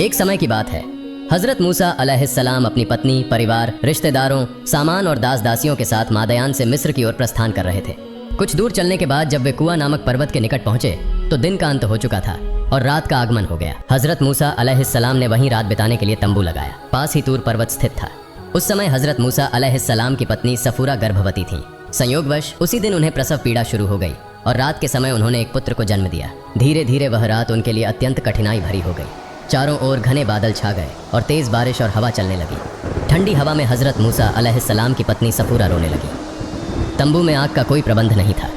एक समय की बात है। हजरत मूसा अलैहिस्सलाम अपनी पत्नी, परिवार, रिश्तेदारों, सामान और दास दासियों के साथ मादयान से मिस्र की ओर प्रस्थान कर रहे थे। कुछ दूर चलने के बाद जब वे कुआ नामक पर्वत के निकट पहुंचे तो दिन का अंत हो चुका था और रात का आगमन हो गया। हजरत मूसा अलैहिस्सलाम ने वहीं रात बिताने के लिए तंबू लगाया। पास ही तूर पर्वत स्थित था। उस समय हजरत मूसा अलैहिस्सलाम की पत्नी सफूरा गर्भवती थी। संयोगवश उसी दिन उन्हें प्रसव पीड़ा शुरू हो गई और रात के समय उन्होंने एक पुत्र को जन्म दिया। धीरे धीरे वह रात उनके लिए अत्यंत कठिनाई भरी हो गई। चारों ओर घने बादल छा गए और तेज बारिश और हवा चलने लगी। ठंडी हवा में हजरत मूसा अलैहिस्सलाम की पत्नी सफूरा रोने लगी। तंबू में आग का कोई प्रबंध नहीं था।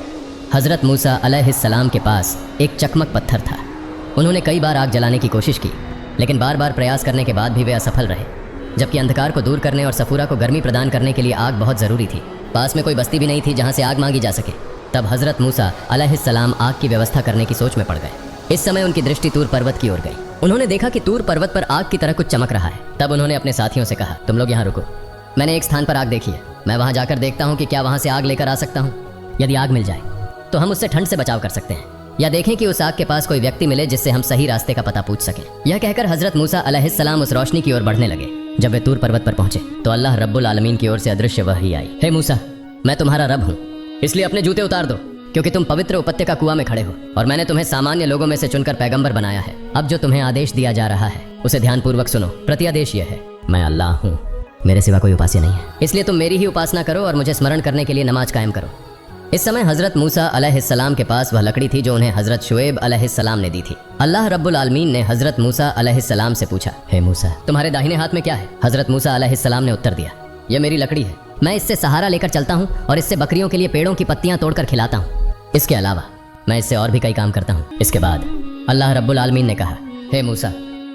हजरत मूसा अलैहिस्सलाम के पास एक चकमक पत्थर था। उन्होंने कई बार आग जलाने की कोशिश की, लेकिन बार बार प्रयास करने के बाद भी वे असफल रहे। जबकि अंधकार को दूर करने और सफूरा को गर्मी प्रदान करने के लिए आग बहुत ज़रूरी थी। पास में कोई बस्ती भी नहीं थी जहाँ से आग मांगी जा सके। तब हजरत मूसा अलैहिस्सलाम आग की व्यवस्था करने की सोच में पड़ गए। इस समय उनकी दृष्टि तूर पर्वत की ओर गई। उन्होंने देखा कि तूर पर्वत पर आग की तरह कुछ चमक रहा है। तब उन्होंने अपने साथियों से कहा, तुम लोग यहाँ रुको, मैंने एक स्थान पर आग देखी है। मैं वहाँ जाकर देखता हूँ कि क्या वहाँ से आग लेकर आ सकता हूँ। यदि आग मिल जाए तो हम उससे ठंड से बचाव कर सकते हैं, या देखें कि उस आग के पास कोई व्यक्ति मिले जिससे हम सही रास्ते का पता पूछ सकें। यह कहकर हजरत मूसा अलैहिस्सलाम उस रोशनी की ओर बढ़ने लगे। जब वे तूर पर्वत पर पहुंचे तो अल्लाह रब्बुल आलमीन की ओर से अदृश्य वही आई। हे मूसा, मैं तुम्हारा रब हूँ, इसलिए अपने जूते उतार दो, क्योंकि तुम पवित्र उपत्यका कुआं में खड़े हो और मैंने तुम्हें सामान्य लोगों में से चुनकर पैगंबर बनाया है। अब जो तुम्हें आदेश दिया जा रहा है उसे ध्यानपूर्वक सुनो। प्रत्यादेश यह है, मैं अल्लाह हूँ, मेरे सिवा कोई उपास्य नहीं है, इसलिए तुम मेरी ही उपासना करो और मुझे स्मरण करने के लिए नमाज कायम करो। इस समय हजरत मूसा अलैहिस्सलाम के पास वह लकड़ी थी जो उन्हें हजरत शुएब अलैहिस्सलाम ने दी थी। अल्लाह रब्बुल आलमीन ने हजरत मूसा अलैहिस्सलाम से पूछा, हे मूसा, तुम्हारे दाहिने हाथ में क्या है? हजरत मूसा अलैहिस्सलाम ने उत्तर दिया, यह मेरी लकड़ी है, मैं इससे सहारा लेकर चलता हूँ और इससे बकरियों के लिए पेड़ों की पत्तियां तोड़कर खिलाता हूँ। इसके अलावा मैं इससे और भी कई काम करता हूँ। इसके बाद अल्लाह रब्बुल आलमीन ने कहा, हे मूसा,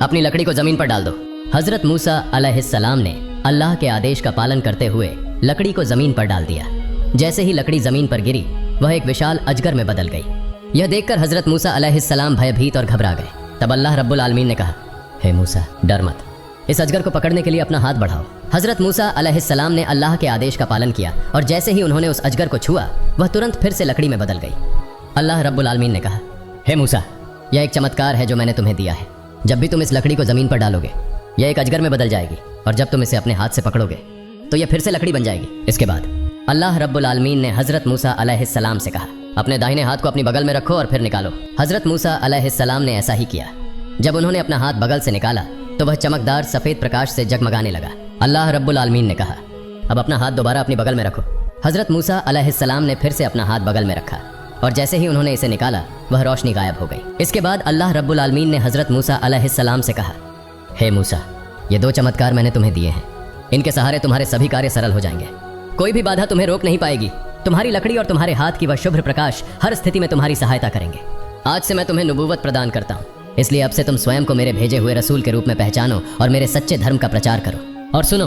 अपनी लकड़ी को जमीन पर डाल दो। हजरत मूसा अलैहिस्सलाम ने अल्लाह के आदेश का पालन करते हुए लकड़ी को जमीन पर डाल दिया। जैसे ही लकड़ी जमीन पर गिरी वह एक विशाल अजगर में बदल गई। यह देखकर हजरत मूसा अलैहिस्सलाम भयभीत और घबरा गए। तब अल्लाह रब्बुल आलमीन ने कहा, हे मूसा, डर मत, इस अजगर को पकड़ने के लिए अपना हाथ बढ़ाओ। हजरत मूसा अलैहिस्सलाम ने अल्लाह के आदेश का पालन किया और जैसे ही उन्होंने उस अजगर को छुआ वह तुरंत फिर से लकड़ी में बदल गई। अल्लाह रब्बुल आलमीन ने कहा, हे मूसा, यह एक चमत्कार है जो मैंने तुम्हें दिया है। जब भी तुम इस लकड़ी को जमीन पर डालोगे यह एक अजगर में बदल जाएगी और जब तुम इसे अपने हाथ से पकड़ोगे तो यह फिर से लकड़ी बन जाएगी। इसके बाद अल्लाह रब्बुल आलमीन ने हजरत मूसा अलैहिस्सलाम से कहा, अपने दाहिने हाथ को अपनी बगल में रखो और फिर निकालो। हजरत मूसा अलैहिस्सलाम ने ऐसा ही किया। जब उन्होंने अपना हाथ बगल से निकाला तो वह चमकदार सफेद प्रकाश से जगमगाने लगा। अल्लाह रब्बुल आलमीन ने कहा, अब अपना हाथ दोबारा अपनी बगल में रखो। हजरत मूसा अलैहिस्सलाम ने फिर से अपना हाथ बगल में रखा और जैसे ही उन्होंने इसे निकाला वह रोशनी गायब हो गई। इसके बाद अल्लाह रब्बुल आलमीन ने हजरत मूसा अलैहिस्सलाम से कहा, हे मूसा, ये दो चमत्कार मैंने तुम्हें दिए हैं, इनके सहारे तुम्हारे सभी कार्य सरल हो जाएंगे। कोई भी बाधा तुम्हें रोक नहीं पाएगी। तुम्हारी लकड़ी और तुम्हारे हाथ की वह शुभ्र प्रकाश हर स्थिति में तुम्हारी सहायता करेंगे। आज से मैं तुम्हें नबूवत प्रदान करता हूँ, इसलिए अब से तुम स्वयं को मेरे भेजे हुए रसूल के रूप में पहचानो और मेरे सच्चे धर्म का प्रचार करो। और सुनो,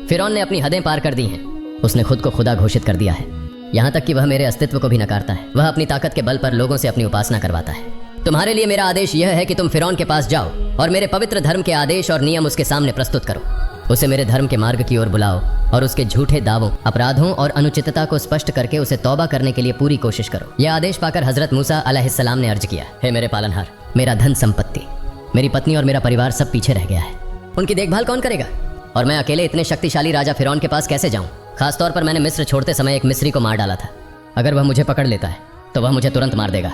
फिरौन ने अपनी हदें पार कर दी हैं। उसने खुद को खुदा घोषित कर दिया है, यहाँ तक कि वह मेरे अस्तित्व को भी नकारता है। वह अपनी ताकत के बल पर लोगों से अपनी उपासना करवाता है। तुम्हारे लिए मेरा आदेश यह है कि तुम फिरौन के पास जाओ और मेरे पवित्र धर्म के आदेश और नियम उसके सामने प्रस्तुत करो। उसे मेरे धर्म के मार्ग की ओर बुलाओ और उसके झूठे दावों, अपराधों और अनुचितता को स्पष्ट करके उसे तौबा करने के लिए पूरी कोशिश करो। यह आदेश पाकर हजरत मूसा अलैहिस्सलाम ने अर्ज किया, हे मेरे पालनहार, मेरा धन संपत्ति, मेरी पत्नी और मेरा परिवार सब पीछे रह गया है। उनकी देखभाल कौन करेगा? और मैं अकेले इतने शक्तिशाली राजा फिरौन के पास कैसे जाऊं? खासतौर पर मैंने मिस्र छोड़ते समय एक मिस्री को मार डाला था। अगर वह मुझे पकड़ लेता है तो वह मुझे तुरंत मार देगा।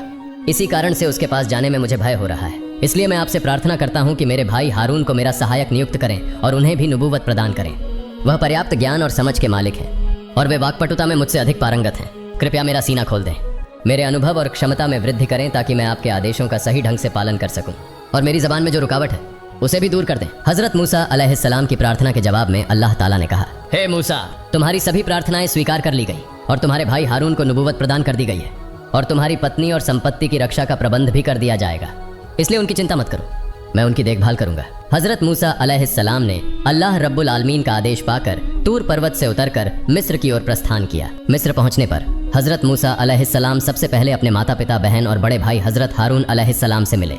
इसी कारण से उसके पास जाने में मुझे भय हो रहा है। इसलिए मैं आपसे प्रार्थना करता हूँ कि मेरे भाई हारून को मेरा सहायक नियुक्त करें और उन्हें भी नबूवत प्रदान करें। वह पर्याप्त ज्ञान और समझ के मालिक हैं और वे वाक्पटुता में मुझसे अधिक पारंगत हैं। कृपया मेरा सीना खोल दें, मेरे अनुभव और क्षमता में वृद्धि करें ताकि मैं आपके आदेशों का सही ढंग से पालन कर सकूं और मेरी जबान में जो रुकावट है उसे भी दूर कर दें। हजरत मूसा अलैहिस्सलाम की प्रार्थना के जवाब में अल्लाह ताला ने कहा, हे मूसा, तुम्हारी सभी प्रार्थनाएं स्वीकार कर ली गई और तुम्हारे भाई हारून को नबूवत प्रदान कर दी गई है और तुम्हारी पत्नी और संपत्ति की रक्षा का प्रबंध भी कर दिया जाएगा, इसलिए उनकी चिंता मत करो, मैं उनकी देखभाल करूंगा। हजरत मूसा अलैहिस्सलाम ने अल्लाह रब्बुल आलमीन का आदेश पाकर तूर पर्वत से उतरकर मिस्र की ओर प्रस्थान किया। मिस्र पहुंचने पर हजरत मूसा अलैहिस्सलाम सबसे पहले अपने माता पिता, बहन और बड़े भाई हजरत हारून अलैहिस्सलाम से मिले।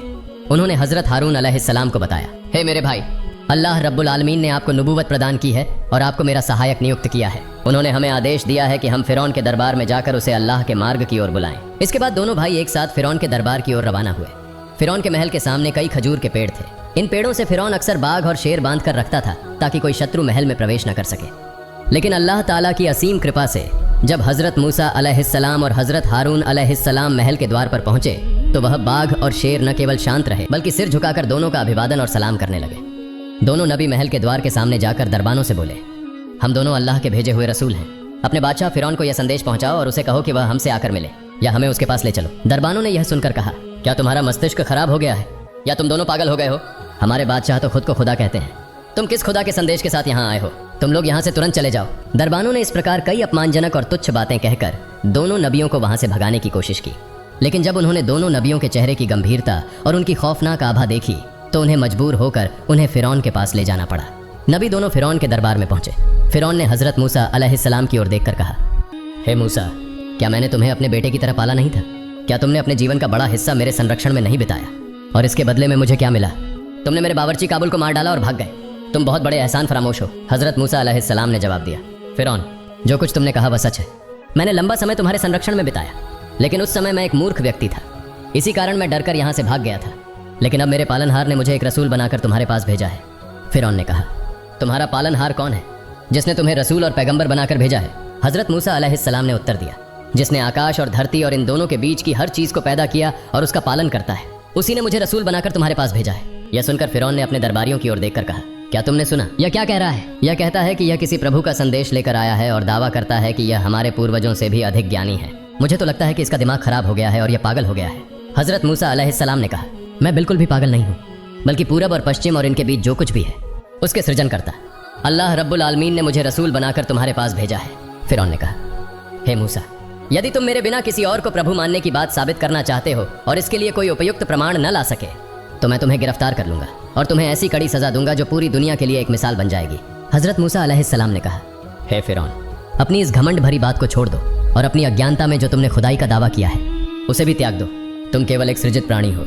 उन्होंने हजरत हारून अलैहिस्सलाम को बताया, हे मेरे भाई, अल्लाह रब्बुल आलमीन ने आपको नबूवत प्रदान की है और आपको मेरा सहायक नियुक्त किया है। उन्होंने हमें आदेश दिया है कि हम फिरौन के दरबार में जाकर उसे अल्लाह के मार्ग की ओर बुलाएं। इसके बाद दोनों भाई एक साथ फिरौन के दरबार की ओर रवाना हुए। फिरौन के महल के सामने कई खजूर के पेड़ थे। इन पेड़ों से फिरौन अक्सर बाघ और शेर बांध कर रखता था ताकि कोई शत्रु महल में प्रवेश न कर सके। लेकिन अल्लाह ताला की असीम कृपा से जब हजरत मूसा अलैहिस्सलाम और हजरत हारून अलैहिस्सलाम महल के द्वार पर पहुंचे तो वह बाघ और शेर न केवल शांत रहे बल्कि सिर झुकाकर दोनों का अभिवादन और सलाम करने लगे। दोनों नबी महल के द्वार के सामने जाकर दरबानों से बोले, हम दोनों अल्लाह के भेजे हुए रसूल हैं। अपने बादशाह फिरौन को यह संदेश पहुंचाओ और उसे कहो कि वह हमसे आकर मिले या हमें उसके पास ले चलो। दरबानों ने यह सुनकर कहा, क्या तुम्हारा मस्तिष्क खराब हो गया है या तुम दोनों पागल हो गए हो? हमारे बादशाह तो खुद को खुदा कहते हैं, तुम किस खुदा के संदेश के साथ यहाँ आए हो? तुम लोग यहाँ से तुरंत चले जाओ। दरबानों ने इस प्रकार कई अपमानजनक और तुच्छ बातें कहकर दोनों नबियों को वहां से भगाने की कोशिश की। लेकिन जब उन्होंने दोनों नबियों के चेहरे की गंभीरता और उनकी खौफनाक आभा देखी तो उन्हें मजबूर होकर उन्हें फिरौन के पास ले जाना पड़ा। नबी दोनों फिरौन के दरबार में पहुंचे। फिरौन ने हजरत मूसा अलैहिस्सलाम की ओर देखकर कहा, हे मूसा, क्या मैंने तुम्हें अपने बेटे की तरह पाला नहीं था? क्या तुमने अपने जीवन का बड़ा हिस्सा मेरे संरक्षण में नहीं बिताया? और इसके बदले में मुझे क्या मिला? तुमने मेरे बावर्ची काबुल को मार डाला और भाग गए। तुम बहुत बड़े एहसान फरामोश हो। हजरत मूसा अलैहिस्सलाम ने जवाब दिया, फिरौन, जो कुछ तुमने कहा वह सच है। मैंने लंबा समय तुम्हारे संरक्षण में बिताया, लेकिन उस समय मैं एक मूर्ख व्यक्ति था। इसी कारण मैं डरकर यहाँ से भाग गया था। लेकिन अब मेरे पालनहार ने मुझे एक रसूल बनाकर तुम्हारे पास भेजा है। फिरौन ने कहा, तुम्हारा पालनहार कौन है जिसने तुम्हें रसूल और पैगंबर बनाकर भेजा है? हजरत मूसा अलैहिस्सलाम ने उत्तर दिया, जिसने आकाश और धरती और इन दोनों के बीच की हर चीज को पैदा किया और उसका पालन करता है, उसी ने मुझे रसूल बनाकर तुम्हारे पास भेजा है। यह सुनकर फिरौन ने अपने दरबारियों की ओर देखकर कहा, क्या तुमने सुना? यह क्या कह रहा है? यह कहता है कि यह किसी प्रभु का संदेश लेकर आया है और दावा करता है कि यह हमारे पूर्वजों से भी अधिक ज्ञानी है। मुझे तो लगता है कि इसका दिमाग खराब हो गया है और यह पागल हो गया है। हजरत मूसा अलैहिस्सलाम ने कहा, मैं बिल्कुल भी पागल नहीं हूँ, बल्कि पूरब और पश्चिम और इनके बीच जो कुछ भी है उसके सृजन करता अल्लाह रब्बुल आलमीन ने मुझे रसूल बनाकर तुम्हारे पास भेजा है। फिरौन ने कहा, हे मूसा, यदि तुम मेरे बिना किसी और को प्रभु मानने की बात साबित करना चाहते हो और इसके लिए कोई उपयुक्त प्रमाण न ला सके तो मैं तुम्हें गिरफ्तार कर लूंगा और तुम्हें ऐसी कड़ी सजा दूंगा जो पूरी दुनिया के लिए एक मिसाल बन जाएगी। हजरत मूसा अलैहिस्सलाम ने कहा, हे फिरौन, अपनी इस घमंड भरी बात को छोड़ दो और अपनी अज्ञानता में जो तुमने खुदाई का दावा किया है उसे भी त्याग दो। तुम केवल एक सृजित प्राणी हो,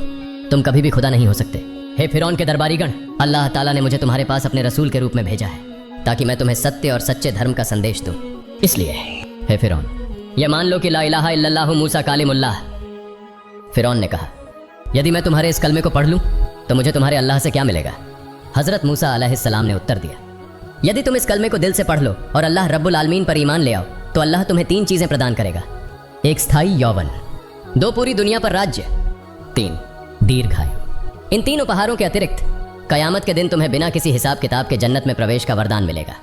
तुम कभी भी खुदा नहीं हो सकते। हे फिरौन के दरबारीगण, अल्लाह ताला ने मुझे तुम्हारे पास अपने रसूल के रूप में भेजा है ताकि मैं तुम्हें सत्य और सच्चे धर्म का संदेश दूं। इसलिए हे फिरौन, यह मान लो कि ला इलाहा इल्लल्लाह मूसा कालिमुल्लाह। फिरौन ने कहा, यदि मैं तुम्हारे इस कलमे को पढ़ लूं तो मुझे तुम्हारे अल्लाह से क्या मिलेगा? हजरत मूसा अलैहिस्सलाम ने उत्तर दिया, यदि तुम इस कलमे को दिल से पढ़ लो और अल्लाह रब्बुल आलमीन पर ईमान ले आओ तो अल्लाह तुम्हें 3 चीजें प्रदान करेगा। 1 स्थायी यौवन, 2 पूरी दुनिया पर राज्य, 3 दीर्घायु। इन 3 उपहारों के अतिरिक्त कयामत के दिन तुम्हें बिना किसी हिसाब किताब के जन्नत में प्रवेश का वरदान मिलेगा।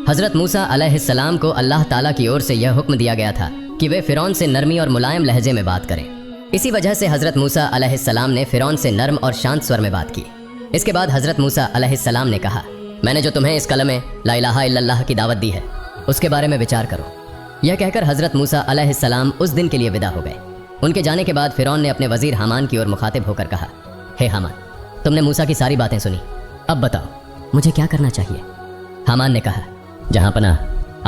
हजरत मूसा अलैहिस्सलाम को अल्लाह ताला की ओर से यह हुक्म दिया गया था कि वे फिरौन से नरमी और मुलायम लहजे में बात करें। इसी वजह से हजरत मूसा अलैहिस्सलाम ने फिरौन से नर्म और शांत स्वर में बात की। इसके बाद हजरत मूसा अलैहिस्सलाम ने कहा, मैंने जो तुम्हें इस कलमे ला इलाहा इल्लल्लाह की दावत दी है उसके बारे में विचार करो। यह कहकर हजरत मूसा अलैहिस्सलाम उस दिन के लिए विदा हो गए। उनके जाने के बाद फिरौन ने अपने वजीर हामान की ओर मुखातिब होकर कहा, हे हामान, तुमने मूसा की सारी बातें सुनी, अब बताओ मुझे क्या करना चाहिए? हामान ने कहा, जहां पनाह,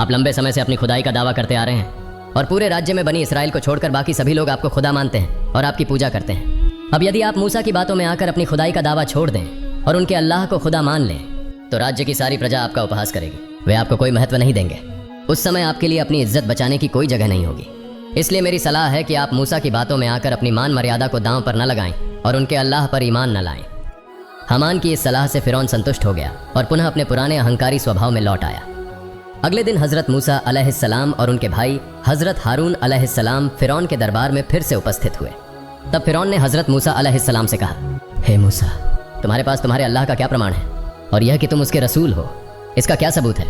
आप लंबे समय से अपनी खुदाई का दावा करते आ रहे हैं और पूरे राज्य में बनी इसराइल को छोड़कर बाकी सभी लोग आपको खुदा मानते हैं और आपकी पूजा करते हैं। अब यदि आप मूसा की बातों में आकर अपनी खुदाई का दावा छोड़ दें और उनके अल्लाह को खुदा मान लें तो राज्य की सारी प्रजा आपका उपहास करेगी, वे आपको कोई महत्व नहीं देंगे। उस समय आपके लिए अपनी इज्जत बचाने की कोई जगह नहीं होगी। इसलिए मेरी सलाह है कि आप मूसा की बातों में आकर अपनी मान मर्यादा को दांव पर न लगाएं और उनके अल्लाह पर ईमान न लाएं। हामान की इस सलाह से फिरौन संतुष्ट हो गया और पुनः अपने पुराने अहंकारी स्वभाव में लौट आया। अगले दिन हजरत मूसा अलैहिस्सलाम और उनके भाई हजरत हारून अलैहिस्सलाम फिरौन के दरबार में फिर से उपस्थित हुए। तब फिरौन ने हजरत मूसा अलैहिस्सलाम से कहा, हे मूसा, तुम्हारे पास तुम्हारे अल्लाह का क्या प्रमाण है और यह कि तुम उसके रसूल हो, इसका क्या सबूत है?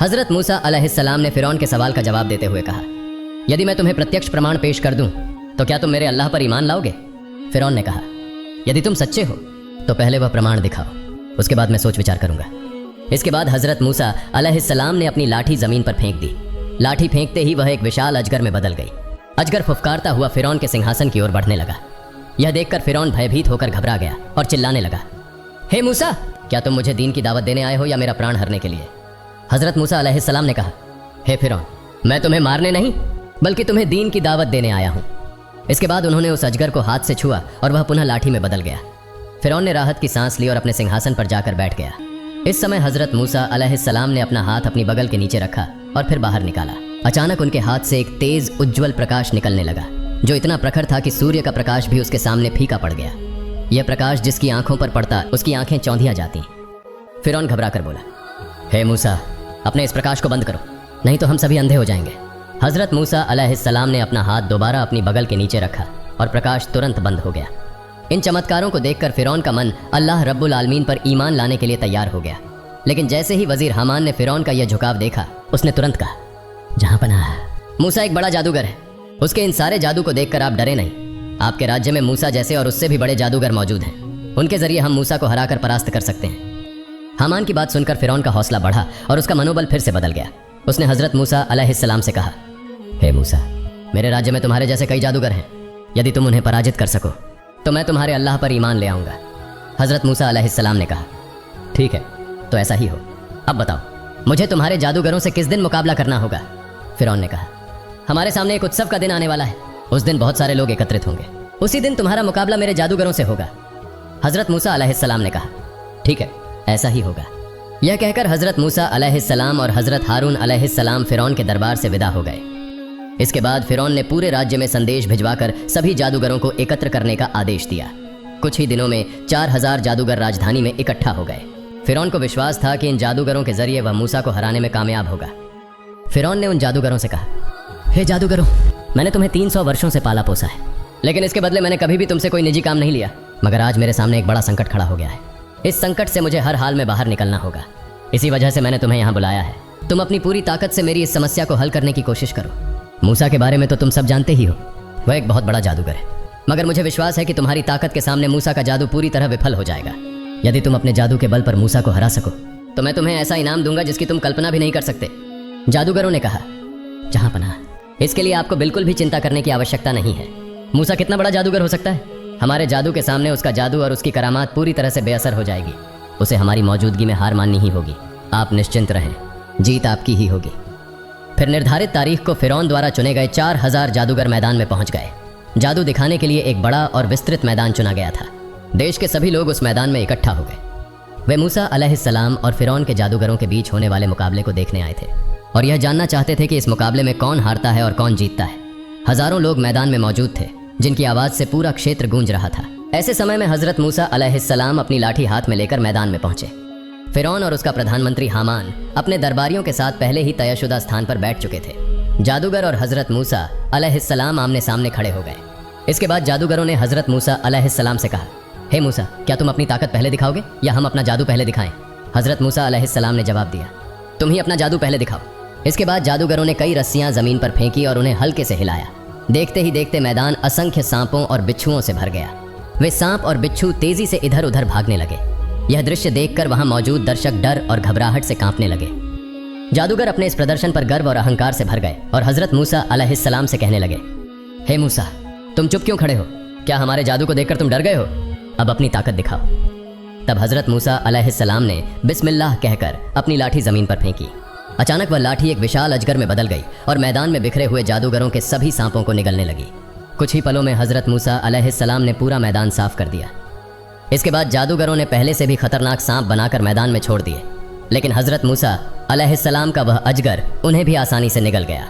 हजरत मूसा अलैहिस्सलाम ने फिरौन के सवाल का जवाब देते हुए कहा, यदि मैं तुम्हें प्रत्यक्ष प्रमाण पेश कर दूं तो क्या तुम मेरे अल्लाह पर ईमान लाओगे? फिरौन ने कहा, यदि तुम सच्चे हो तो पहले वह प्रमाण दिखाओ, उसके बाद मैं सोच विचार करूंगा। इसके बाद हजरत मूसा अलैहिस्सलाम ने अपनी लाठी जमीन पर फेंक दी। लाठी फेंकते ही वह एक विशाल अजगर में बदल गई। अजगर फुफकारता हुआ फिरौन के सिंहासन की ओर बढ़ने लगा। यह देखकर फिरौन भयभीत होकर घबरा गया और चिल्लाने लगा, हे मूसा, क्या तुम मुझे दीन की दावत देने आए हो या मेरा प्राण हरने के लिए? हजरत मूसा अलैहिस्सलाम ने कहा, हे फिरौन, मैं तुम्हें मारने नहीं बल्कि तुम्हें दीन की दावत देने आया हूं। इसके बाद उन्होंने उस अजगर को हाथ से छुआ और वह पुनः लाठी में बदल गया। फिरौन ने राहत की सांस ली और अपने सिंहासन पर जाकर बैठ गया। इस समय हजरत मूसा अलैहिस्सलाम ने अपना हाथ अपनी बगल के नीचे रखा और फिर बाहर निकाला। अचानक उनके हाथ से एक तेज उज्ज्वल प्रकाश निकलने लगा जो इतना प्रखर था कि सूर्य का प्रकाश भी उसके सामने फीका पड़ गया। यह प्रकाश जिसकी आंखों पर पड़ता उसकी आंखें चौंधिया जाती। फिरौन घबरा कर बोला, हे मूसा, अपने इस प्रकाश को बंद करो, नहीं तो हम सभी अंधे हो जाएंगे। हजरत मूसा अलैहिस्सलाम ने अपना हाथ दोबारा अपनी बगल के नीचे रखा और प्रकाश तुरंत बंद हो गया। इन चमत्कारों को देखकर फिरौन का मन अल्लाह रब्बुल आलमीन पर ईमान लाने के लिए तैयार हो गया। लेकिन जैसे ही वजीर हामान ने फिरौन का यह झुकाव देखा, उसने तुरंत कहा, जहां पनाह, मूसा एक बड़ा जादूगर है, उसके इन सारे जादू को देखकर आप डरे नहीं। आपके राज्य में मूसा जैसे और उससे भी बड़े जादूगर मौजूद हैं, उनके जरिए हम मूसा को हराकर परास्त कर सकते हैं। हामान की बात सुनकर फिरौन का हौसला बढ़ा और उसका मनोबल फिर से बदल गया। उसने हजरत मूसा अलैहिस्सलाम से कहा, हे मूसा, मेरे राज्य में तुम्हारे जैसे कई जादूगर हैं, यदि तुम उन्हें पराजित कर सको तो मैं तुम्हारे अल्लाह पर ईमान ले आऊंगा। हजरत मूसा अलैहिस्सलाम ने कहा, ठीक है, तो ऐसा ही हो। अब बताओ, मुझे तुम्हारे जादूगरों से किस दिन मुकाबला करना होगा? फिरौन ने कहा, हमारे सामने एक उत्सव का दिन आने वाला है, उस दिन बहुत सारे लोग एकत्रित होंगे, उसी दिन तुम्हारा मुकाबला मेरे जादूगरों से होगा। हजरत मूसा अलैहिस्सलाम ने कहा, ठीक है, ऐसा ही होगा। यह कहकर हजरत मूसा अलैहिस्सलाम और हजरत हारून अलैहिस्सलाम फिरौन के दरबार से विदा हो गए। इसके बाद फिरौन ने पूरे राज्य में संदेश भिजवाकर सभी जादूगरों को एकत्र करने का आदेश दिया। कुछ ही दिनों में 4000 जादूगर राजधानी में इकट्ठा हो गए। फिरौन को विश्वास था कि इन जादूगरों के जरिए वह मूसा को हराने में कामयाब होगा। फिरौन ने उन जादूगरों से कहा, हे जादूगरों, मैंने तुम्हें 300 वर्षों से पाला पोसा है, लेकिन इसके बदले मैंने कभी भी तुमसे कोई निजी काम नहीं लिया। मगर आज मेरे सामने एक बड़ा संकट खड़ा हो गया है। इस संकट से मुझे हर हाल में बाहर निकलना होगा। इसी वजह से मैंने तुम्हें यहाँ बुलाया है। तुम अपनी पूरी ताकत से मेरी इस समस्या को हल करने की कोशिश करो। मूसा के बारे में तो तुम सब जानते ही हो, वह एक बहुत बड़ा जादूगर है, मगर मुझे विश्वास है कि तुम्हारी ताकत के सामने मूसा का जादू पूरी तरह विफल हो जाएगा। यदि तुम अपने जादू के बल पर मूसा को हरा सको तो मैं तुम्हें ऐसा इनाम दूंगा जिसकी तुम कल्पना भी नहीं कर सकते। जादूगरों ने कहा, जहां पनाह, इसके लिए आपको बिल्कुल भी चिंता करने की आवश्यकता नहीं है। मूसा कितना बड़ा जादूगर हो सकता है? हमारे जादू के सामने उसका जादू और उसकी करामात पूरी तरह से बेअसर हो जाएगी। उसे हमारी मौजूदगी में हार माननी ही होगी। आप निश्चिंत रहें, जीत आपकी ही होगी। फिर निर्धारित तारीख को फिरौन द्वारा चुने गए 4000 जादूगर मैदान में पहुंच गए। जादू दिखाने के लिए एक बड़ा और विस्तृत मैदान चुना गया था। देश के सभी लोग उस मैदान में इकट्ठा हो गए। वे मूसा अलैहिस्सलाम और फिरौन के जादूगरों के बीच होने वाले मुकाबले को देखने आए थे और यह जानना चाहते थे कि इस मुकाबले में कौन हारता है और कौन जीतता है। हजारों लोग मैदान में मौजूद थे, जिनकी आवाज से पूरा क्षेत्र गूंज रहा था। ऐसे समय में हजरत मूसा अलैहिस्सलाम अपनी लाठी हाथ में लेकर मैदान में पहुंचे। फिरौन और उसका प्रधानमंत्री हामान अपने दरबारियों के साथ पहले ही तयशुदा स्थान पर बैठ चुके थे। जादूगर और हजरत मूसा अलैहिस्सलाम आमने सामने खड़े हो गए। इसके बाद जादूगरों ने हजरत मूसा अलैहिस्सलाम से कहा, हे मूसा, क्या तुम अपनी ताकत पहले दिखाओगे या हम अपना जादू पहले दिखाएं? हजरत मूसा अलैहिस्सलाम ने जवाब दिया, तुम ही अपना जादू पहले दिखाओ। इसके बाद जादूगरों ने कई रस्सियां जमीन पर फेंकी और उन्हें हल्के से हिलाया। देखते ही देखते मैदान असंख्य सांपों और बिच्छुओं से भर गया। वे सांप और बिच्छू तेजी से इधर उधर भागने लगे। यह दृश्य देखकर वहां मौजूद दर्शक डर और घबराहट से कांपने लगे। जादूगर अपने इस प्रदर्शन पर गर्व और अहंकार से भर गए और हजरत मूसा अलैहिस्सलाम से कहने लगे, हे मूसा, तुम चुप क्यों खड़े हो? क्या हमारे जादू को देखकर तुम डर गए हो? अब अपनी ताकत दिखाओ। तब हजरत मूसा अलैहिस्सलाम ने बिस्मिल्लाह कहकर अपनी लाठी जमीन पर फेंकी। अचानक वह लाठी एक विशाल अजगर में बदल गई और मैदान में बिखरे हुए जादूगरों के सभी सांपों को निगलने लगी। कुछ ही पलों में हजरत मूसा अलैहिस्सलाम ने पूरा मैदान साफ कर दिया। इसके बाद जादूगरों ने पहले से भी खतरनाक सांप बनाकर मैदान में छोड़ दिए, लेकिन हजरत मूसा अलैहिस्सलाम का वह अजगर उन्हें भी आसानी से निगल गया।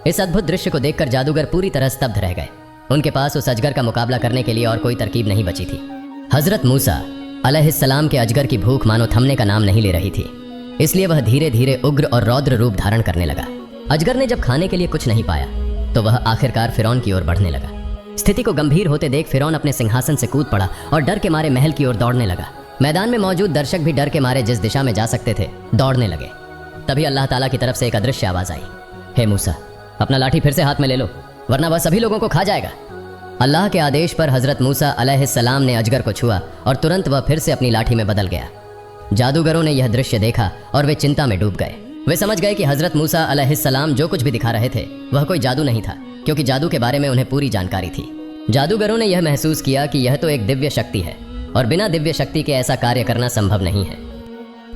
इस अद्भुत दृश्य को देखकर जादूगर पूरी तरह स्तब्ध रह गए। उनके पास उस अजगर का मुकाबला करने के लिए और कोई तरकीब नहीं बची थी। हजरत मूसा अलैहिस्सलाम के अजगर की भूख मानो थमने का नाम नहीं ले रही थी, इसलिए वह धीरे धीरे उग्र और रौद्र रूप धारण करने लगा। अजगर ने जब खाने के लिए कुछ नहीं पाया तो वह आखिरकार फिरौन की ओर बढ़ने लगा। स्थिति को गंभीर होते देख फिरौन अपने सिंहासन से कूद पड़ा और डर के मारे महल की ओर दौड़ने लगा। मैदान में मौजूद दर्शक भी डर के मारे जिस दिशा में जा सकते थे दौड़ने लगे। तभी अल्लाह ताला की तरफ से एक अदृश्य आवाज आई, हे मूसा, अपना लाठी फिर से हाथ में ले लो, वरना वह सभी लोगों को खा जाएगा। अल्लाह के आदेश पर हजरत मूसा अलैहिस्सलाम ने अजगर को छुआ और तुरंत वह फिर से अपनी लाठी में बदल गया। जादूगरों ने यह दृश्य देखा और वे चिंता में डूब गए। वे समझ गए कि हजरत मूसा अलैहिस्सलाम जो कुछ भी दिखा रहे थे वह कोई जादू नहीं था, क्योंकि जादू के बारे में उन्हें पूरी जानकारी थी। जादूगरों ने यह महसूस किया कि यह तो एक दिव्य शक्ति है और बिना दिव्य शक्ति के ऐसा कार्य करना संभव नहीं है।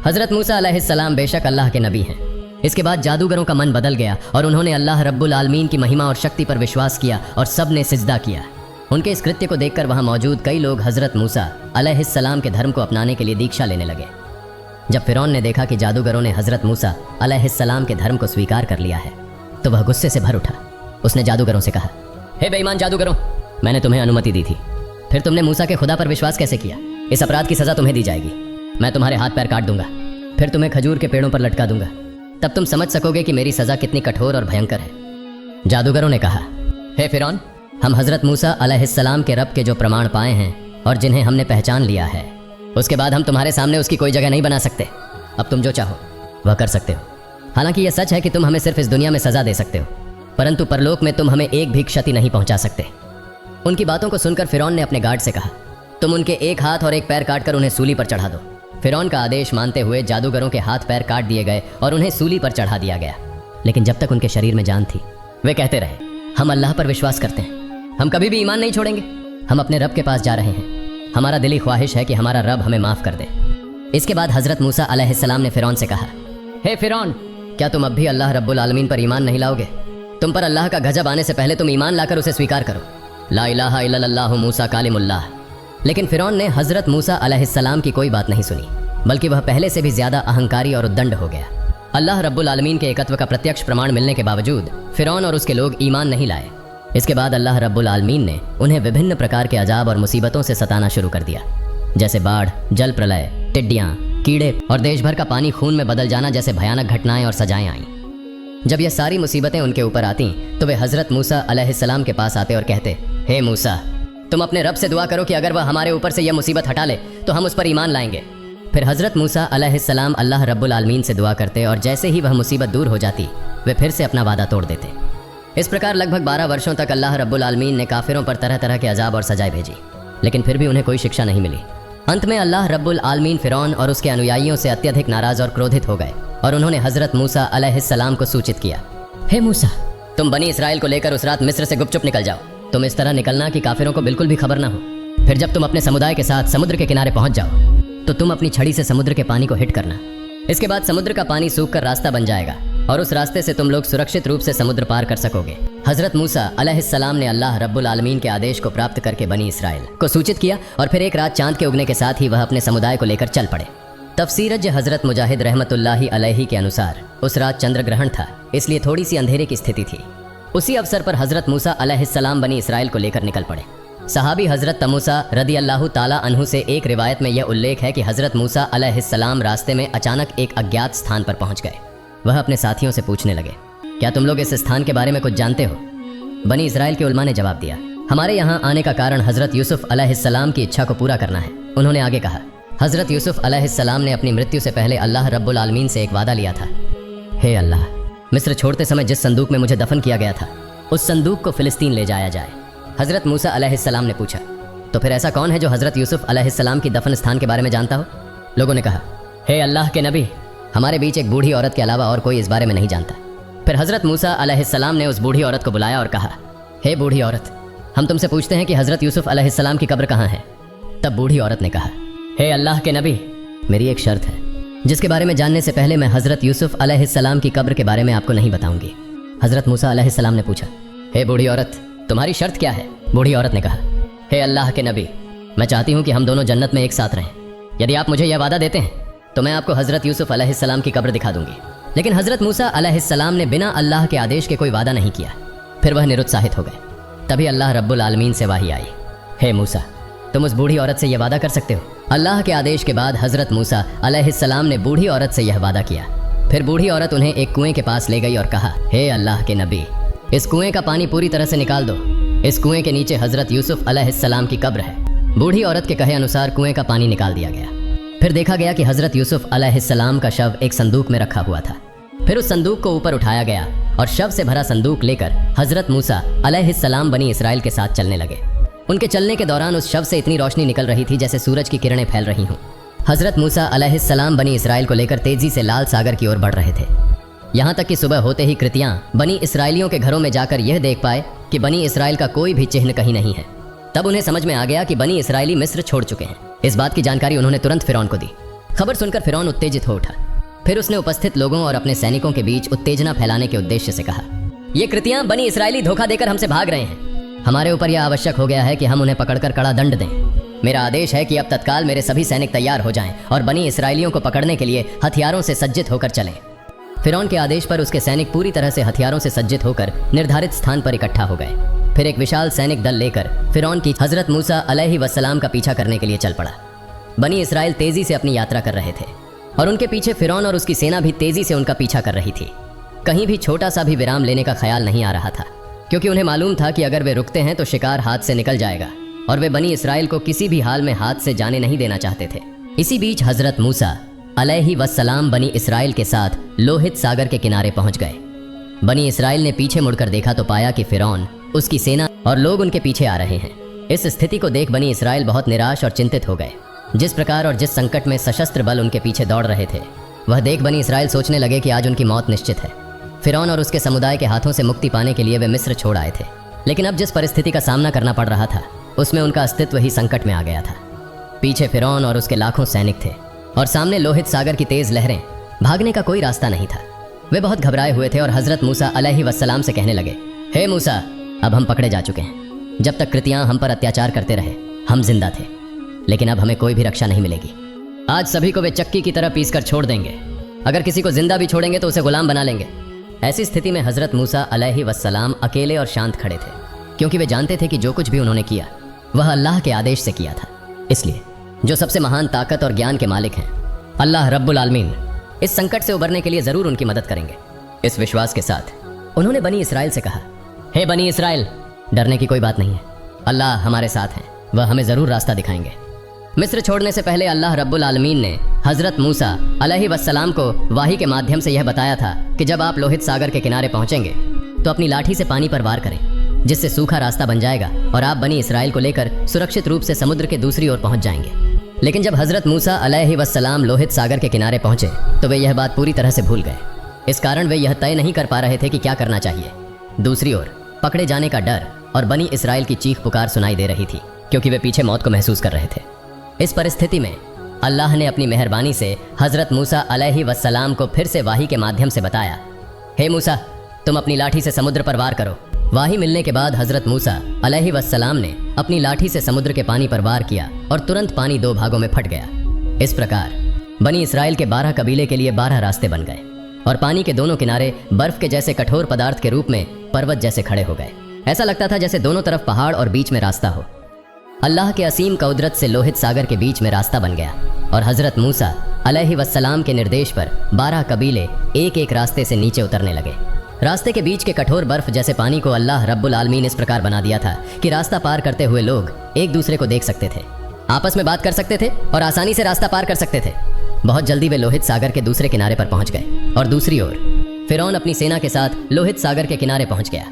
हजरत मूसा अलैहिस्सलाम बेशक अल्लाह के नबी हैं। इसके बाद जादूगरों का मन बदल गया और उन्होंने अल्लाह रब्बुल आलमीन की महिमा और शक्ति पर विश्वास किया और सब ने सिजदा किया। उनके इस कृत्य को देखकर वहां मौजूद कई लोग हजरत मूसा अलैहिस्सलाम के धर्म को अपनाने के लिए दीक्षा लेने लगे। जब फिरौन ने देखा कि जादूगरों ने हजरत मूसा अलैहिस्सलाम के धर्म को स्वीकार कर लिया है तो वह गुस्से से भर उठा। उसने जादूगरों से कहा, हे बेईमान जादूगरों, मैंने तुम्हें अनुमति दी थी, फिर तुमने मूसा के खुदा पर विश्वास कैसे किया? इस अपराध की सजा तुम्हें दी जाएगी। मैं तुम्हारे हाथ पैर काट दूंगा, फिर तुम्हें खजूर के पेड़ों पर लटका दूंगा। तब तुम समझ सकोगे कि मेरी सजा कितनी कठोर और भयंकर है। जादूगरों ने कहा, हे फिरौन, हम हजरत मूसा अलैहिस्सलाम के रब के जो प्रमाण पाए हैं और जिन्हें हमने पहचान लिया है, उसके बाद हम तुम्हारे सामने उसकी कोई जगह नहीं बना सकते। अब तुम जो चाहो वह कर सकते हो। हालांकि यह सच है कि तुम हमें सिर्फ इस दुनिया में सजा दे सकते हो, परंतु परलोक में तुम हमें एक भी क्षति नहीं पहुंचा सकते। उनकी बातों को सुनकर फिरौन ने अपने गार्ड से कहा, तुम उनके एक हाथ और एक पैर काटकर उन्हें सूली पर चढ़ा दो। फिरौन का आदेश मानते हुए जादूगरों के हाथ पैर काट दिए गए और उन्हें सूली पर चढ़ा दिया गया। लेकिन जब तक उनके शरीर में जान थी, वे कहते रहे, हम अल्लाह पर विश्वास करते हैं, हम कभी भी ईमान नहीं छोड़ेंगे। हम अपने रब के पास जा रहे हैं, हमारा दिली ख्वाहिश है कि हमारा रब हमें माफ कर दे। इसके बाद हजरत मूसा अलैहिस्सलाम ने फिरौन से कहा, हे फिरौन, क्या तुम अब भी अल्लाह रब्बुल आलमीन पर ईमान नहीं लाओगे? तुम पर अल्लाह का गजब आने से पहले तुम ईमान लाकर उसे स्वीकार करो। ला इलाहा इल्लल्लाहु मूसा कालिमुल्लाह। लेकिन फिरौन ने हजरत मूसा अलैहिस्सलाम की कोई बात नहीं सुनी, बल्कि वह पहले से भी ज्यादा अहंकारी और उद्दंड हो गया। अल्लाह रब्बुल आलमीन के एकत्व का प्रत्यक्ष प्रमाण मिलने के बावजूद फिरौन और उसके लोग ईमान नहीं लाए। इसके बाद अल्लाह रब्बुल आलमीन ने उन्हें विभिन्न प्रकार के अजाब और मुसीबतों से सताना शुरू कर दिया, जैसे बाढ़, जल प्रलय, टिड्डियां, कीड़े और देश भर का पानी खून में बदल जाना जैसे भयानक घटनाएं और सजाएं आईं। जब यह सारी मुसीबतें उनके ऊपर आती तो वे हजरत मूसा अलैहिस्सलाम के पास आते और कहते, हे मूसा, तुम अपने रब से दुआ करो कि अगर वह हमारे ऊपर से यह मुसीबत हटा ले तो हम उस पर ईमान लाएंगे। फिर हजरत मूसा अलैहिस्सलाम अल्लाह रब्बुल आलमीन से दुआ करते और जैसे ही वह मुसीबत दूर हो जाती, वे फिर से अपना वादा तोड़ देते। इस प्रकार लगभग 12 वर्षों तक अल्लाह रब्बुल आलमीन ने काफिरों पर तरह तरह के अजाब और सजाएं भेजी, लेकिन फिर भी उन्हें कोई शिक्षा नहीं मिली। अंत में अल्लाह रब्बुल आलमीन फिरौन और उसके अनुयायियों से अत्यधिक नाराज और क्रोधित हो गए और उन्होंने हजरत मूसा अलैहिस्सलाम को सूचित किया, हे मूसा, तुम बनी इसराइल को लेकर उस रात मिस्र से गुपचुप निकल जाओ। तुम इस तरह निकलना कि काफिरों को बिल्कुल भी खबर ना हो। फिर जब तुम अपने समुदाय के साथ समुद्र के किनारे पहुंच जाओ तो तुम अपनी छड़ी से समुद्र के पानी को हिट करना। इसके बाद समुद्र का पानी सूख कर रास्ता बन जाएगा और उस रास्ते से तुम लोग सुरक्षित रूप से समुद्र पार कर सकोगे। हजरत मूसा अलैहिस्सलाम ने अल्लाह रब्बुल आलमीन के आदेश को प्राप्त करके बनी इसराइल को सूचित किया और फिर एक रात चांद के उगने के साथ ही वह अपने समुदाय को लेकर चल पड़े। तफसीरत हजरत मुजाहिद रहमतुल्लाहि अलैहि के अनुसार उस रात चंद्र ग्रहण था, इसलिए थोड़ी सी अंधेरे की स्थिति थी। उसी अवसर पर हजरत मूसा अलैहिस्सलाम बनी इसराइल को लेकर निकल पड़े। सहाबी हजरत तमूसा रदी अल्लाह ताला अन्हु से एक रिवायत में यह उल्लेख है कि हजरत मूसा अलैहिस्सलाम रास्ते में अचानक एक अज्ञात स्थान पर पहुंच गए। वह अपने साथियों से पूछने लगे, क्या तुम लोग इस स्थान के बारे में कुछ जानते हो? बनी इसराइल के उलमा ने जवाब दिया, हमारे यहाँ आने का कारण हजरत यूसुफ अलैहिस्सलाम की इच्छा को पूरा करना है। उन्होंने आगे कहा, हजरत यूसुफ अलैहिस्सलाम ने अपनी मृत्यु से पहले अल्लाह रब्बुल आलमीन से एक वादा लिया था, हे अल्लाह, मिस्र छोड़ते समय जिस संदूक में मुझे दफन किया गया था उस संदूक को फिलिस्तीन ले जाया जाए। हजरत मूसा अलैहिस्सलाम ने पूछा, तो फिर ऐसा कौन है जो हजरत यूसुफ अलैहिस्सलाम की दफन स्थान के बारे में जानता हो? लोगों ने कहा, हे अल्लाह के नबी, हमारे बीच एक बूढ़ी औरत के अलावा और कोई इस बारे में नहीं जानता। फिर हजरत मूसा अलैहिस्सलाम ने उस बूढ़ी औरत को बुलाया और कहा, हे बूढ़ी औरत, हम तुमसे पूछते हैं कि हजरत यूसुफ अलैहिस्सलाम की कब्र कहाँ है? तब बूढ़ी औरत ने कहा, हे अल्लाह के नबी, मेरी एक शर्त है जिसके बारे में जानने से पहले मैं हजरत यूसुफ अलैहिस्सलाम की कब्र के बारे में आपको नहीं बताऊंगी। हजरत मूसा अलैहिस्सलाम ने पूछा, हे बूढ़ी औरत, तुम्हारी शर्त क्या है? बूढ़ी औरत ने कहा, हे अल्लाह के नबी, मैं चाहती हूँ कि हम दोनों जन्नत में एक साथ रहें। यदि आप मुझे यह वादा देते हैं तो मैं आपको हजरत यूसुफ अलैहिस्सलाम की कब्र दिखा दूंगी। लेकिन हजरत मूसा अलैहिस्सलाम ने बिना अल्लाह के आदेश के कोई वादा नहीं किया। फिर वह निरुत्साहित हो गए। तभी अल्लाह रब्बुल आलमीन से वाही आई, हे मूसा, तुम उस बूढ़ी औरत से यह वादा कर सकते हो? अल्लाह के आदेश के बाद हजरत मूसा अलैहिस्सलाम ने बूढ़ी औरत से यह वादा किया। फिर बूढ़ी औरत उन्हें एक कुएं के पास ले गई और कहा, हे अल्लाह के नबी, इस कुएं का पानी पूरी तरह से निकाल दो। इस कुएं के नीचे हजरत यूसुफ अलैहिस्सलाम की कब्र है। बूढ़ी औरत के कहे अनुसार कुएं का पानी निकाल दिया गया। फिर देखा गया कि हजरत यूसुफ अलैहिस्सलाम का शव एक संदूक में रखा हुआ था। फिर उस संदूक को ऊपर उठाया गया और शव से भरा संदूक लेकर हजरत मूसा अलैहिस्सलाम बनी इसराइल के साथ चलने लगे। उनके चलने के दौरान उस शव से इतनी रोशनी निकल रही थी जैसे सूरज की किरणें फैल रही हों। हजरत मूसा अलैहिस्सलाम बनी इसराइल को लेकर तेजी से लाल सागर की ओर बढ़ रहे थे। यहाँ तक कि सुबह होते ही कृतियां बनी इसराइलियों के घरों में जाकर यह देख पाए कि बनी इसराइल का कोई भी चिन्ह कहीं नहीं है। तब उन्हें समझ में आ गया कि बनी इसराइली मिस्र छोड़ चुके हैं। इस बात की जानकारी उन्होंने तुरंत फिरौन को दी। खबर सुनकर फिरौन उत्तेजित हो उठा। फिर उसने उपस्थित लोगों और अपने सैनिकों के बीच उत्तेजना फैलाने के उद्देश्य से कहा, ये कृतियां बनी इसराइली धोखा देकर हमसे भाग रहे हैं। हमारे ऊपर यह आवश्यक हो गया है कि हम उन्हें पकड़कर कड़ा दंड दें। मेरा आदेश है कि अब तत्काल मेरे सभी सैनिक तैयार हो जाएं और बनी इसराइलियों को पकड़ने के लिए हथियारों से सज्जित होकर चलें। फिरौन के आदेश पर उसके सैनिक पूरी तरह से हथियारों से सज्जित होकर निर्धारित स्थान पर इकट्ठा हो गए। फिर एक विशाल सैनिक दल लेकर फिरौन की हजरत मूसा अलैहिस्सलाम का पीछा करने के लिए चल पड़ा। बनी इसराइल तेजी से अपनी यात्रा कर रहे थे और उनके पीछे फिरौन और उसकी सेना भी तेजी से उनका पीछा कर रही थी। कहीं भी छोटा सा भी विराम लेने का ख्याल नहीं आ रहा था, क्योंकि उन्हें मालूम था कि अगर वे रुकते हैं तो शिकार हाथ से निकल जाएगा और वे बनी इसराइल को किसी भी हाल में हाथ से जाने नहीं देना चाहते थे। इसी बीच हजरत मूसा अलैहिस्सलाम बनी इसराइल के साथ लोहित सागर के किनारे पहुंच गए। बनी इसराइल ने पीछे मुड़कर देखा तो पाया कि फिरौन, उसकी सेना और लोग उनके पीछे आ रहे हैं। इस स्थिति को देख बनी इसराइल बहुत निराश और चिंतित हो गए। जिस प्रकार और जिस संकट में सशस्त्र बल उनके पीछे दौड़ रहे थे, वह देख बनी इसराइल सोचने लगे कि आज उनकी मौत निश्चित है। फिरौन और उसके समुदाय के हाथों से मुक्ति पाने के लिए वे मिस्र छोड़ आए थे, लेकिन अब जिस परिस्थिति का सामना करना पड़ रहा था उसमें उनका अस्तित्व ही संकट में आ गया था। पीछे फिरौन और उसके लाखों सैनिक थे और सामने लोहित सागर की तेज लहरें। भागने का कोई रास्ता नहीं था। वे बहुत घबराए हुए थे और हजरत मूसा अलैहिस्सलाम से कहने लगे, हे मूसा, अब हम पकड़े जा चुके हैं। जब तक कृतियां हम पर अत्याचार करते रहे हम जिंदा थे, लेकिन अब हमें कोई भी रक्षा नहीं मिलेगी। आज सभी को वे चक्की की तरह पीसकर छोड़ देंगे। अगर किसी को जिंदा भी छोड़ेंगे तो उसे गुलाम बना लेंगे। ऐसी स्थिति में हजरत मूसा अलैहिस्सलाम अकेले और शांत खड़े थे, क्योंकि वे जानते थे कि जो कुछ भी उन्होंने किया वह अल्लाह के आदेश से किया था। इसलिए जो सबसे महान ताकत और ज्ञान के मालिक हैं, अल्लाह रब्बुल आलमीन, इस संकट से उबरने के लिए जरूर उनकी मदद करेंगे। इस विश्वास के साथ उन्होंने बनी इसराइल से कहा, हे बनी इसराइल, डरने की कोई बात नहीं है। अल्लाह हमारे साथ हैं, वह हमें जरूर रास्ता दिखाएंगे। मिस्र छोड़ने से पहले अल्लाह रब्बुल आलमीन ने हजरत मूसा अलैहिस्सलाम को वाही के माध्यम से यह बताया था कि जब आप लोहित सागर के किनारे पहुंचेंगे तो अपनी लाठी से पानी पर वार करें, जिससे सूखा रास्ता बन जाएगा और आप बनी इसराइल को लेकर सुरक्षित रूप से समुद्र के दूसरी ओर पहुंच जाएंगे। लेकिन जब हजरत मूसा अलैहिस्सलाम लोहित सागर के किनारे पहुंचे तो वे यह बात पूरी तरह से भूल गए। इस कारण वे यह तय नहीं कर पा रहे थे कि क्या करना चाहिए। दूसरी ओर पकड़े जाने का डर और बनी इसराइल की चीख पुकार सुनाई दे रही थी, क्योंकि वे पीछे मौत को महसूस कर रहे थे। इस परिस्थिति में अल्लाह ने अपनी मेहरबानी से हजरत मूसा अलैहिस्सलाम को फिर से वाही के माध्यम से बताया, हे मूसा, तुम अपनी लाठी से समुद्र पर वार करो। वाही मिलने के बाद हजरत मूसा अलैहिस्सलाम ने अपनी लाठी से समुद्र के पानी पर वार किया और तुरंत पानी दो भागों में फट गया। इस प्रकार बनी इसराइल के 12 कबीले के लिए 12 रास्ते बन गए और पानी के दोनों किनारे बर्फ के जैसे कठोर पदार्थ के रूप में पर्वत जैसे खड़े हो गए। ऐसा लगता था जैसे दोनों तरफ पहाड़ और बीच में रास्ता हो। अल्लाह के असीम कुदरत से लोहित सागर के बीच में रास्ता बन गया और हजरत मूसा अलैहिस्सलाम के निर्देश पर 12 कबीले एक एक रास्ते से नीचे उतरने लगे। रास्ते के बीच के कठोर बर्फ जैसे पानी को अल्लाह रब्बुल आलमीन इस प्रकार बना दिया था कि रास्ता पार करते हुए लोग एक दूसरे को देख सकते थे, आपस में बात कर सकते थे और आसानी से रास्ता पार कर सकते थे। बहुत जल्दी वे लोहित सागर के दूसरे किनारे पर पहुंच गए और दूसरी ओर फिरौन अपनी सेना के साथ लोहित सागर के किनारे पहुंच गया।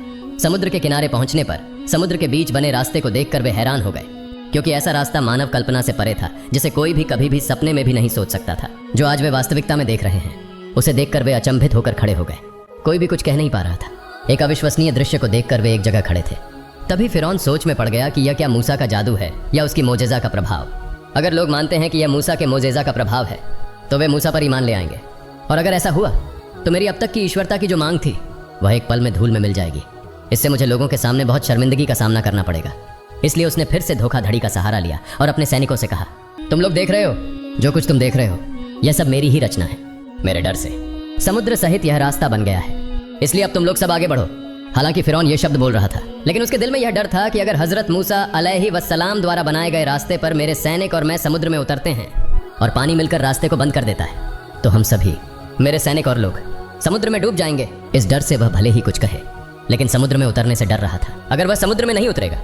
समुद्र के किनारे पहुंचने पर समुद्र के बीच बने रास्ते को देखकर वे हैरान हो गए, क्योंकि ऐसा रास्ता मानव कल्पना से परे था, जिसे कोई भी कभी भी सपने में भी नहीं सोच सकता था। जो आज वे वास्तविकता में देख रहे हैं, उसे देखकर वे अचंभित होकर खड़े हो गए। कोई भी कुछ कह नहीं पा रहा था। एक अविश्वसनीय दृश्य को देखकर वे एक जगह खड़े थे। तभी फिरौन सोच में पड़ गया कि यह क्या मूसा का जादू है या उसकी मोजेज़ा का प्रभाव। अगर लोग मानते हैं कि यह मूसा के मोजेज़ा का प्रभाव है तो वे मूसा पर ईमान ले आएंगे, और अगर ऐसा हुआ तो मेरी अब तक की ईश्वरता की जो मांग थी वह एक पल में धूल में मिल जाएगी। इससे मुझे लोगों के सामने बहुत शर्मिंदगी का सामना करना पड़ेगा। इसलिए उसने फिर से धोखाधड़ी का सहारा लिया और अपने सैनिकों से कहा, तुम लोग देख रहे हो, जो कुछ तुम देख रहे हो यह सब मेरी ही रचना है। मेरे डर से समुद्र सहित यह रास्ता बन गया है, इसलिए अब तुम लोग सब आगे बढ़ो। हालांकि फिरौन ये शब्द बोल रहा था, लेकिन उसके दिल में यह डर था कि अगर हजरत मूसा अलैहिस्सलाम द्वारा बनाए गए रास्ते पर मेरे सैनिक और मैं समुद्र में उतरते हैं और पानी मिलकर रास्ते को बंद कर देता है तो हम सभी, मेरे सैनिक और लोग, समुद्र में डूब जाएंगे। इस डर से वह भले ही कुछ कहे, लेकिन समुद्र में उतरने से डर रहा था। अगर वह समुद्र में नहीं उतरेगा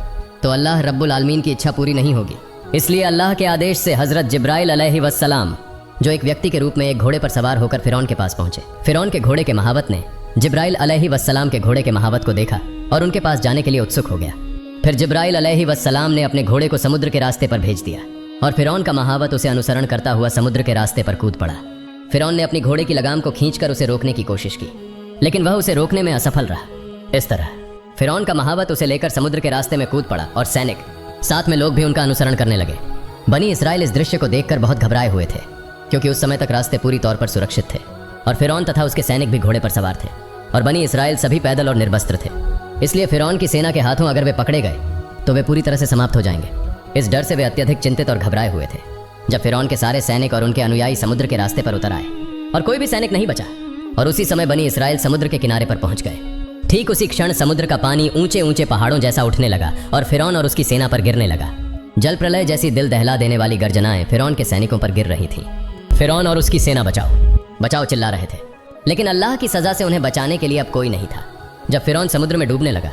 तो अल्लाह रब्बुल आलमीन की इच्छा पूरी नहीं होगी। इसलिए अल्लाह के आदेश से हजरत जिब्राइल अलैहिस्सलाम, जो एक व्यक्ति के रूप में एक घोड़े पर सवार होकर फिरौन के पास पहुंचे। फिरौन के घोड़े के महावत ने जिब्राइल अलैहिस्सलाम के घोड़े के महावत को देखा और उनके पास जाने के लिए उत्सुक हो गया। फिर जिब्राइल अलैहिस्सलाम ने अपने घोड़े को समुद्र के रास्ते पर भेज दिया और फिरौन का महावत उसे अनुसरण करता हुआ समुद्र के रास्ते पर कूद पड़ा। फिरौन ने अपनी घोड़े की लगाम को खींचकर उसे रोकने की कोशिश की, लेकिन वह उसे रोकने में असफल रहा। इस तरह फिरौन का महावत उसे लेकर समुद्र के रास्ते में कूद पड़ा और सैनिक, साथ में लोग भी उनका अनुसरण करने लगे। बनी इसराइल इस दृश्य को देखकर बहुत घबराए हुए थे, क्योंकि उस समय तक रास्ते पूरी तौर पर सुरक्षित थे और फिरौन तथा उसके सैनिक भी घोड़े पर सवार थे और बनी इसराइल सभी पैदल और निर्वस्त्र थे। इसलिए फिरौन की सेना के हाथों अगर वे पकड़े गए तो वे पूरी तरह से समाप्त हो जाएंगे। इस डर से वे अत्यधिक चिंतित और घबराए हुए थे। जब फिरौन के सारे सैनिक और उनके अनुयायी समुद्र के रास्ते पर उतर आए और कोई भी सैनिक नहीं बचा, और उसी समय बनी इसराइल समुद्र के किनारे पर पहुंच गए। ठीक उसी क्षण समुद्र का पानी ऊंचे ऊंचे पहाड़ों जैसा उठने लगा और फिरौन और उसकी सेना पर गिरने लगा। जल प्रलय जैसी दिल दहला देने वाली गर्जनाएं फिरौन के सैनिकों पर गिर रही थीं। फिरौन और उसकी सेना बचाओ बचाओ चिल्ला रहे थे, लेकिन अल्लाह की सजा से उन्हें बचाने के लिए अब कोई नहीं था। जब फिरौन समुद्र में डूबने लगा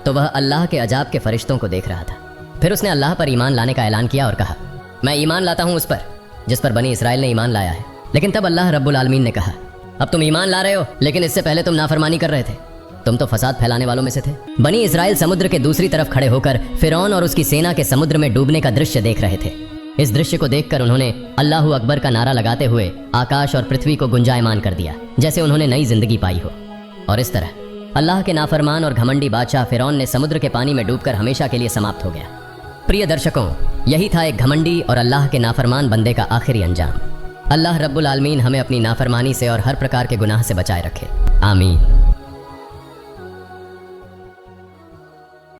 तो वह अल्लाह के अजाब के फरिश्तों को देख रहा था। फिर उसने अल्लाह पर ईमान लाने का ऐलान किया और कहा, मैं ईमान लाता हूं उस पर जिस पर बनी इसराइल ने ईमान लाया है। लेकिन तब अल्लाह रब्बुल आलमीन ने कहा, अब तुम ईमान ला रहे हो, लेकिन इससे पहले तुम नाफरमानी कर रहे थे, तुम तो फसाद फैलाने वालों में से थे। बनी इसराइल समुद्र के दूसरी तरफ खड़े होकर फिरौन और उसकी सेना के समुद्र में डूबने का दृश्य देख रहे थे। इस दृश्य को देखकर उन्होंने अल्लाहू अकबर का नारा लगाते हुए आकाश और पृथ्वी को गुंजायमान कर दिया, जैसे उन्होंने नई जिंदगी पाई हो। और इस तरह अल्लाह के नाफरमान और घमंडी बादशाह फिरौन ने समुद्र के पानी में डूबकर हमेशा के लिए समाप्त हो गया। प्रिय दर्शकों, यही था एक घमंडी और अल्लाह के नाफरमान बंदे का आखिरी अंजाम। अल्लाह रब्बुल आलमीन हमें अपनी नाफरमानी से और हर प्रकार के गुनाह से बचाए रखे। आमीन।